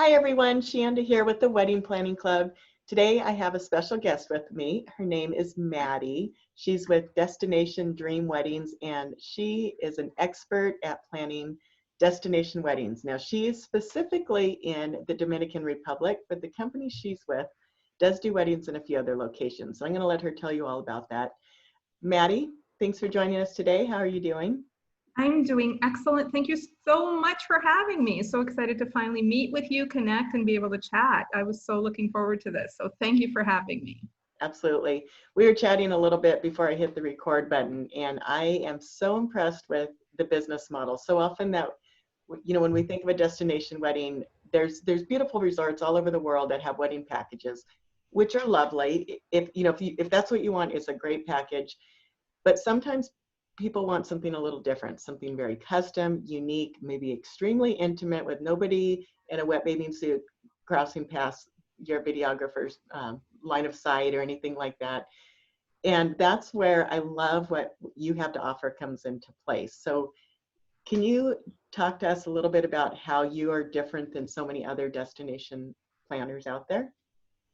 Hi everyone, Shanda here with the Wedding Planning Club. Today I have a special guest with me. Her name is Maddie. She's with Destination Dream Weddings and she is an expert at planning destination weddings. Now she is specifically in the Dominican Republic, but the company she's with does do weddings in a few other locations. So I'm going to let her tell you all about that. Maddie, thanks for joining us today. How are you doing? I'm doing excellent. Thank you so much for having me. So excited to finally meet with you, connect, and be able to chat. I was so looking forward to this. So thank you for having me. Absolutely. We were chatting a little bit before I hit the record button, and I am so impressed with the business model. So often that, when we think of a destination wedding, there's beautiful resorts all over the world that have wedding packages, which are lovely. If that's what you want, it's a great package. But sometimes people want something a little different, something very custom, unique, maybe extremely intimate with nobody in a wet bathing suit crossing past your videographer's line of sight or anything like that. And that's where I love what you have to offer comes into place. So can you talk to us a little bit about how you are different than so many other destination planners out there?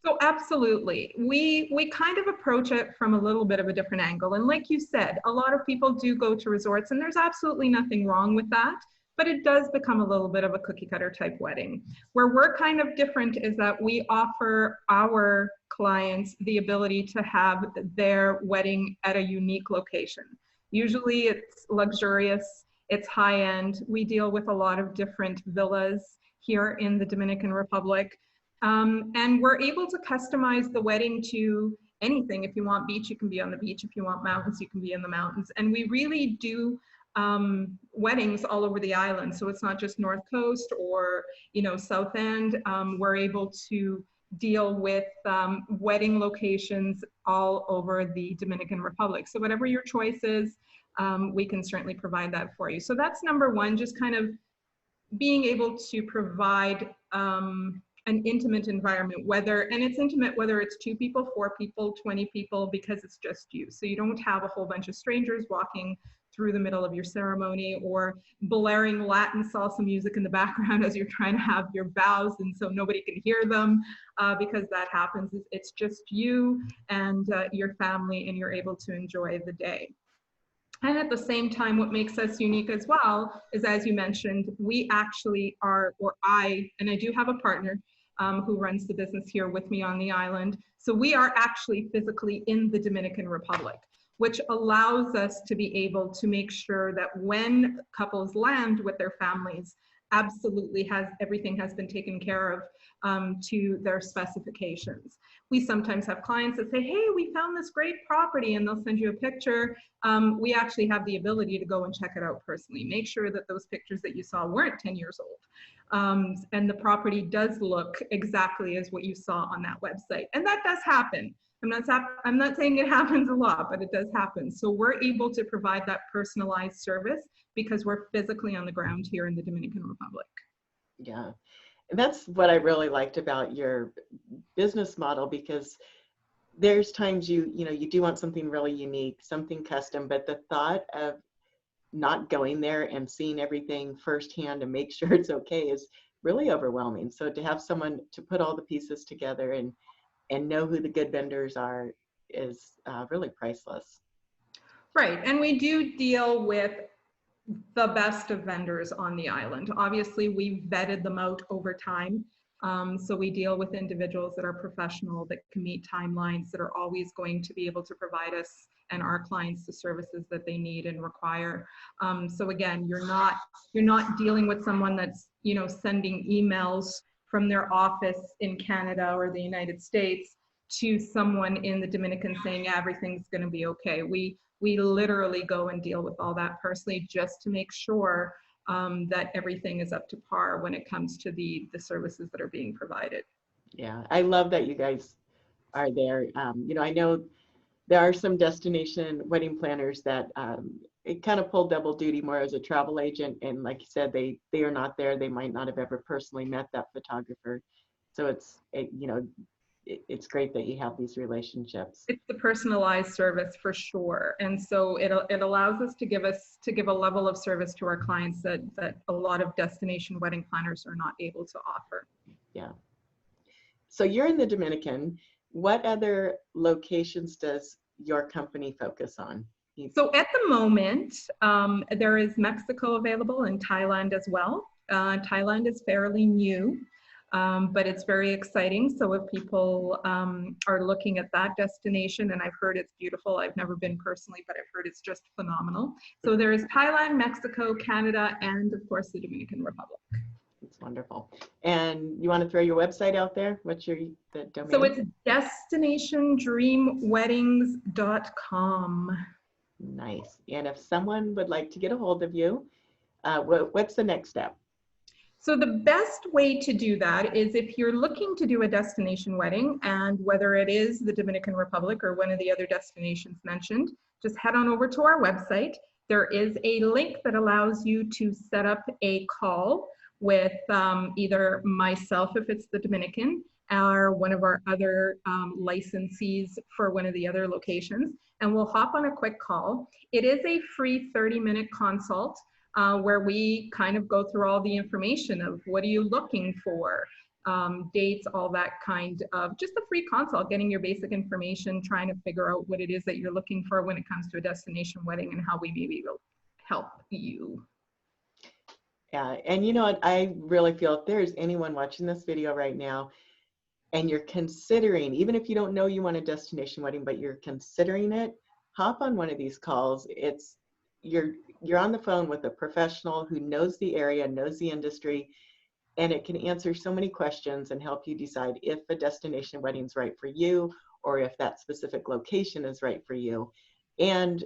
So absolutely. We kind of approach it from a little bit of a different angle. And like you said, a lot of people do go to resorts and there's absolutely nothing wrong with that, but it does become a little bit of a cookie cutter type wedding. Where we're kind of different is that we offer our clients the ability to have their wedding at a unique location. Usually it's luxurious, it's high end. We deal with a lot of different villas here in the Dominican Republic. And we're able to customize the wedding to anything. If you want beach, you can be on the beach. If you want mountains, you can be in the mountains. And we really do weddings all over the island. So it's not just North Coast or, South End. We're able to deal with wedding locations all over the Dominican Republic. So whatever your choice is, we can certainly provide that for you. So that's number one, just kind of being able to provide an intimate environment, and it's intimate whether it's 2 people, 4 people, 20 people, because it's just you. So you don't have a whole bunch of strangers walking through the middle of your ceremony or blaring Latin salsa music in the background as you're trying to have your vows, and so nobody can hear them because that happens. It's just you and your family, and you're able to enjoy the day. And at the same time, what makes us unique as well is, as you mentioned, we actually are, and I do have a partner who runs the business here with me on the island. So we are actually physically in the Dominican Republic, which allows us to be able to make sure that when couples land with their families, absolutely everything has been taken care of to their specifications. We sometimes have clients that say, hey, we found this great property, and they'll send you a picture. We actually have the ability to go and check it out personally. Make sure that those pictures that you saw weren't 10 years old. And the property does look exactly as what you saw on that website. And that does happen. I'm not saying it happens a lot, but it does happen. So we're able to provide that personalized service because we're physically on the ground here in the Dominican Republic. Yeah. And that's what I really liked about your business model, because there's times you do want something really unique, something custom, but the thought of not going there and seeing everything firsthand and make sure it's okay is really overwhelming. So to have someone to put all the pieces together and know who the good vendors are is really priceless. Right. And we do deal with the best of vendors on the island. Obviously, we've vetted them out over time. So we deal with individuals that are professional, that can meet timelines, that are always going to be able to provide us and our clients the services that they need and require. So again, you're not dealing with someone that's sending emails from their office in Canada or the United States to someone in the Dominican saying everything's going to be okay. We literally go and deal with all that personally just to make sure that everything is up to par when it comes to the services that are being provided. Yeah, I love that you guys are there. I know there are some destination wedding planners that it kind of pull double duty more as a travel agent. And like you said, they are not there. They might not have ever personally met that photographer. So it's great that you have these relationships. It's the personalized service for sure. And so it allows us to give a level of service to our clients that a lot of destination wedding planners are not able to offer. Yeah. So you're in the Dominican. What other locations does your company focus on? So at the moment, there is Mexico available and Thailand as well. Thailand is fairly new, but it's very exciting. So if people are looking at that destination, and I've heard it's beautiful, I've never been personally, but I've heard it's just phenomenal. So there is Thailand, Mexico, Canada, and of course the Dominican Republic. It's wonderful. And you want to throw your website out there? What's the domain? So it's destinationdreamweddings.com. Nice. And if someone would like to get a hold of you, what's the next step? So the best way to do that is if you're looking to do a destination wedding, and whether it is the Dominican Republic or one of the other destinations mentioned, just head on over to our website. There is a link that allows you to set up a call with either myself, if it's the Dominican, or one of our other licensees for one of the other locations, and we'll hop on a quick call. It is a free 30-minute consult where we kind of go through all the information of what are you looking for, dates, all that kind of, just a free consult, getting your basic information, trying to figure out what it is that you're looking for when it comes to a destination wedding and how we maybe will help you. Yeah, and you know what, I really feel if there's anyone watching this video right now and you're considering, even if you don't know you want a destination wedding, but you're considering it, hop on one of these calls. You're on the phone with a professional who knows the area, knows the industry, and it can answer so many questions and help you decide if a destination wedding is right for you or if that specific location is right for you. And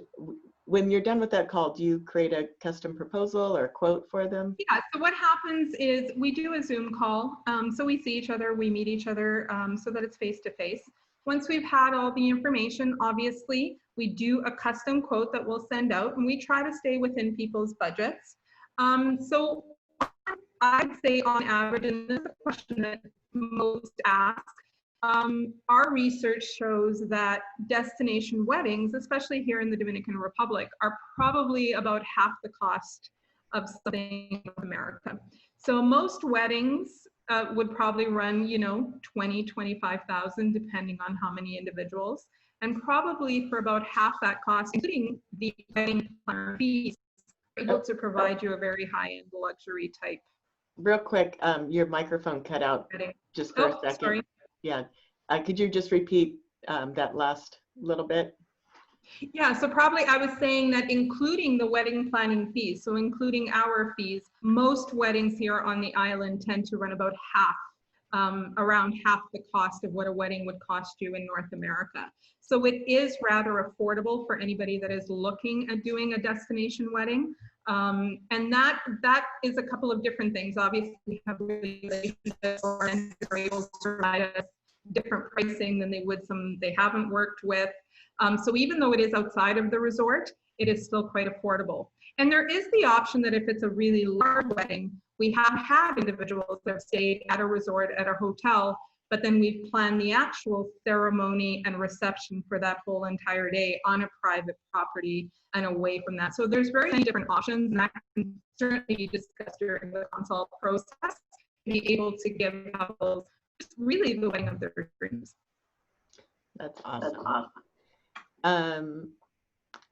when you're done with that call, do you create a custom proposal or quote for them? Yeah, so what happens is we do a Zoom call. So we see each other, we meet each other so that it's face-to-face. Once we've had all the information, obviously, we do a custom quote that we'll send out, and we try to stay within people's budgets. So I'd say on average, and this is a question that most ask, our research shows that destination weddings, especially here in the Dominican Republic, are probably about half the cost of something in North America. So most weddings would probably run, you know, 20, 25,000, depending on how many individuals, and probably for about half that cost, including the wedding planner fees, able to provide you a very high-end luxury type. Real quick, your microphone cut out just for a second. Sorry. Yeah, could you just repeat that last little bit? Yeah, so probably I was saying that including the wedding planning fees, so including our fees, most weddings here on the island tend to run about half, around half the cost of what a wedding would cost you in North America. So it is rather affordable for anybody that is looking at doing a destination wedding. And that is a couple of different things. Obviously, we have relationships and are able to provide us different pricing than they would some they haven't worked with. So even though it is outside of the resort, it is still quite affordable. And there is the option that if it's a really large wedding, we have had individuals that have stayed at a resort, at a hotel, but then we've planned the actual ceremony and reception for that whole entire day on a private property and away from that. So there's very many different options, and that can certainly be discussed during the consult process to be able to give couples really the wedding of their dreams. That's awesome.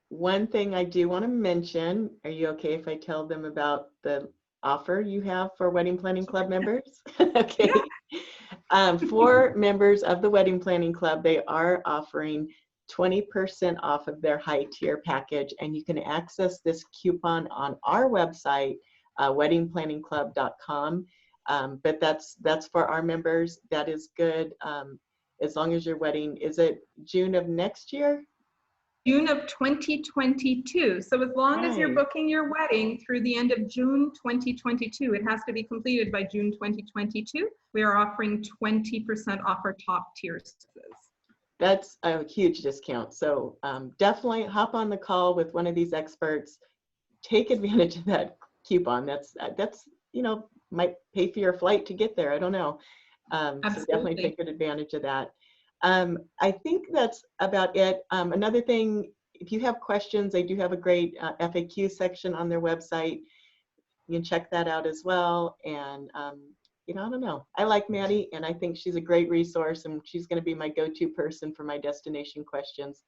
One thing I do want to mention, are you okay if I tell them about the offer you have for Wedding Planning Club members? Okay. For members of the Wedding Planning Club, they are offering 20% off of their high tier package, and you can access this coupon on our website, weddingplanningclub.com. But that's for our members. That is good. As long as your wedding, is it June of next year? June of 2022. So as long as you're booking your wedding through the end of June 2022, it has to be completed by June 2022. We are offering 20% off our top tier services. That's a huge discount. So definitely hop on the call with one of these experts. Take advantage of that coupon. That's you know, might pay for your flight to get there. I don't know. So definitely take good advantage of that. I think that's about it. Another thing, if you have questions, they do have a great FAQ section on their website. You can check that out as well. And you know, I don't know. I like Maddy, and I think she's a great resource, and she's going to be my go-to person for my destination questions.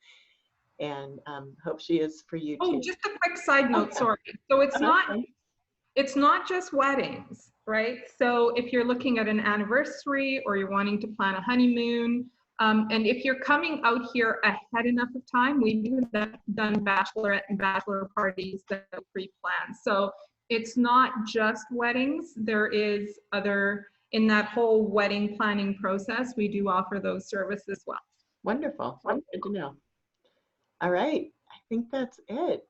And hope she is for you Oh, too. just a quick side Oh, note, yeah. sorry. So Uh-huh. it's not just weddings, right? So if you're looking at an anniversary or you're wanting to plan a honeymoon, and if you're coming out here ahead enough of time, we've even done bachelorette and bachelor parties that are pre-planned. So it's not just weddings. There is other, in that whole wedding planning process, we do offer those services as well. Wonderful. Good to know. All right. I think that's it.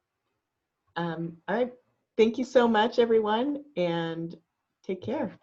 All right. Thank you so much, everyone, and take care.